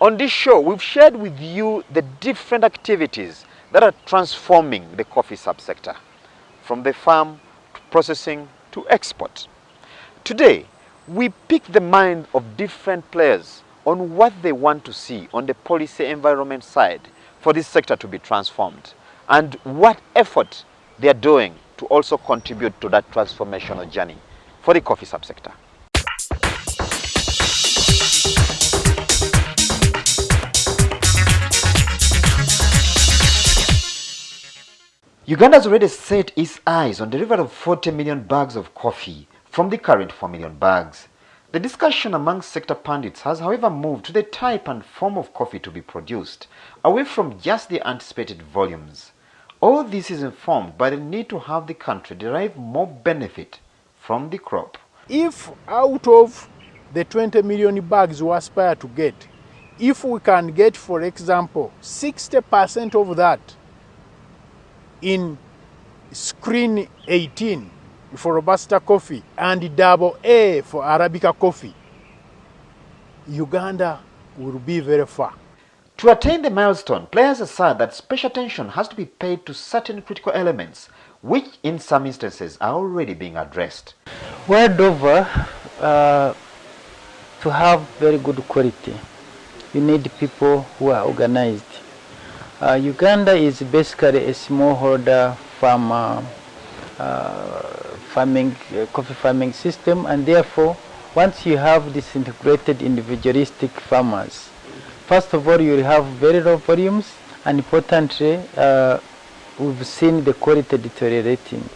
On this show, we've shared with you the different activities that are transforming the coffee subsector, from the farm to processing to export. Today, we pick the mind of different players on what they want to see on the policy environment side for this sector to be transformed, and what effort they are doing to also contribute to that transformational journey for the coffee subsector. Uganda has already set its eyes on the delivery of 40 million bags of coffee from the current 4 million bags. The discussion among sector pundits has, however, moved to the type and form of coffee to be produced, away from just the anticipated volumes. All this is informed by the need to have the country derive more benefit from the crop. If out of the 20 million bags we aspire to get, if we can get, for example, 60% of that in screen 18 for Robusta coffee and double A for Arabica coffee, Uganda will be very far. To attain the milestone, players assert that special attention has to be paid to certain critical elements, which in some instances are already being addressed. World over, to have very good quality, you need people who are organized. Uganda is basically a smallholder farmer coffee farming system, and therefore once you have this integrated individualistic farmers, first of all you will have very low volumes, and importantly we've seen the quality deteriorating.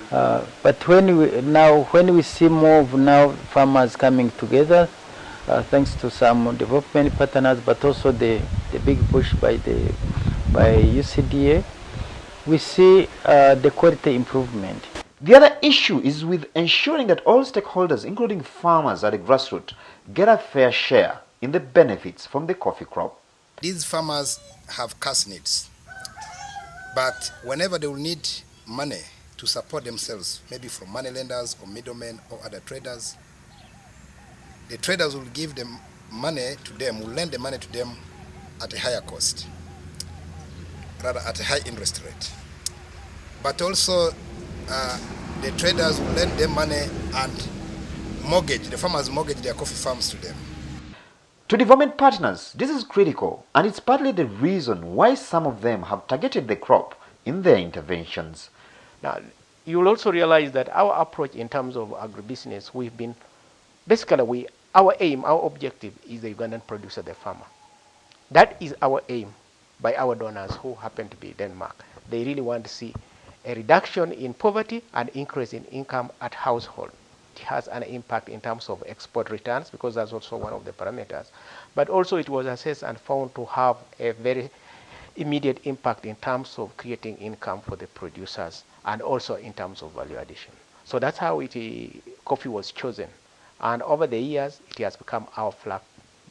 But when we see more of now farmers coming together, thanks to some development partners, but also the big push by UCDA, we see the quality improvement. The other issue is with ensuring that all stakeholders, including farmers at the grassroots, get a fair share in the benefits from the coffee crop. These farmers have cash needs, but whenever they will need money to support themselves, maybe from money lenders or middlemen or other traders, the traders will give them money to them, will lend the money to them at a higher cost, rather at a high interest rate. But also the traders will lend them money and the farmers mortgage their coffee farms to them. To development partners, this is critical, and it's partly the reason why some of them have targeted the crop in their interventions. Now, you will also realize that our approach in terms of agribusiness, we've been, basically our aim, our objective is the Ugandan producer, the farmer. That is our aim by our donors who happen to be Denmark. They really want to see a reduction in poverty and increase in income at household. It has an impact in terms of export returns, because that's also one of the parameters. But also it was assessed and found to have a very immediate impact in terms of creating income for the producers and also in terms of value addition. So that's how coffee was chosen. And over the years, it has become our flag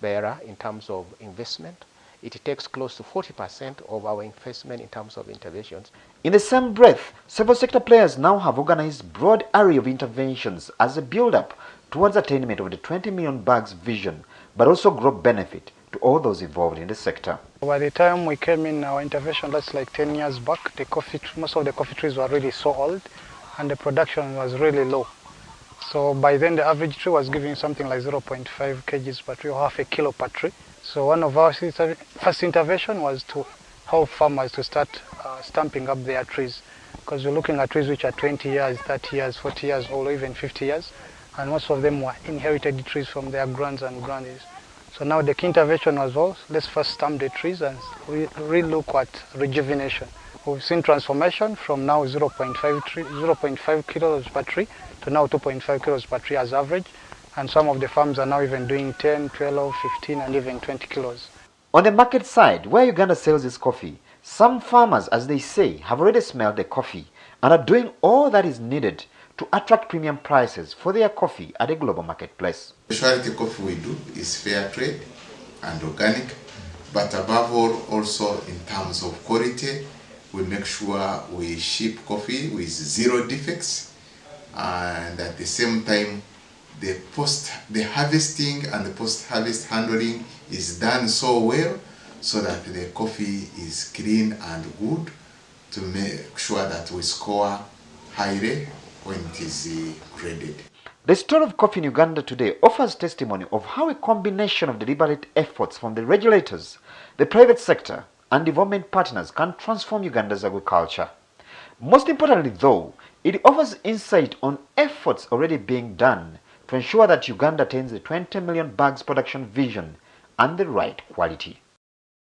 bearer in terms of investment. It takes close to 40% of our investment in terms of interventions. In the same breath, several sector players now have organized broad array of interventions as a build-up towards attainment of the 20 million bags vision, but also grow benefit to all those involved in the sector. By the time we came in our intervention, that's like 10 years back, most of the coffee trees were really so old and the production was really low. So by then the average tree was giving something like 0.5 kgs per tree, or half a kilo per tree. So one of our first intervention was to help farmers to start stamping up their trees, because we're looking at trees which are 20 years, 30 years, 40 years, or even 50 years, and most of them were inherited trees from their grands and grannies. So now the key intervention was, well, let's first stamp the trees and really look at rejuvenation. We've seen transformation from now 0.5 kilos per tree to now 2.5 kilos per tree as average, and some of the farms are now even doing 10, 12, 15 and even 20 kilos. On the market side, where Uganda sells its coffee, some farmers, as they say, have already smelled the coffee and are doing all that is needed to attract premium prices for their coffee at a global marketplace. Specialty coffee we do is fair trade and organic, but above all, also in terms of quality, we make sure we ship coffee with 0 defects, and at the same time the harvesting and the post-harvest handling is done so well so that the coffee is clean and good, to make sure that we score highly when it is graded. The story of coffee in Uganda today offers testimony of how a combination of deliberate efforts from the regulators, the private sector, and development partners can transform Uganda's agriculture. Most importantly, though, it offers insight on efforts already being done to ensure that Uganda attains the 20 million bags production vision and the right quality.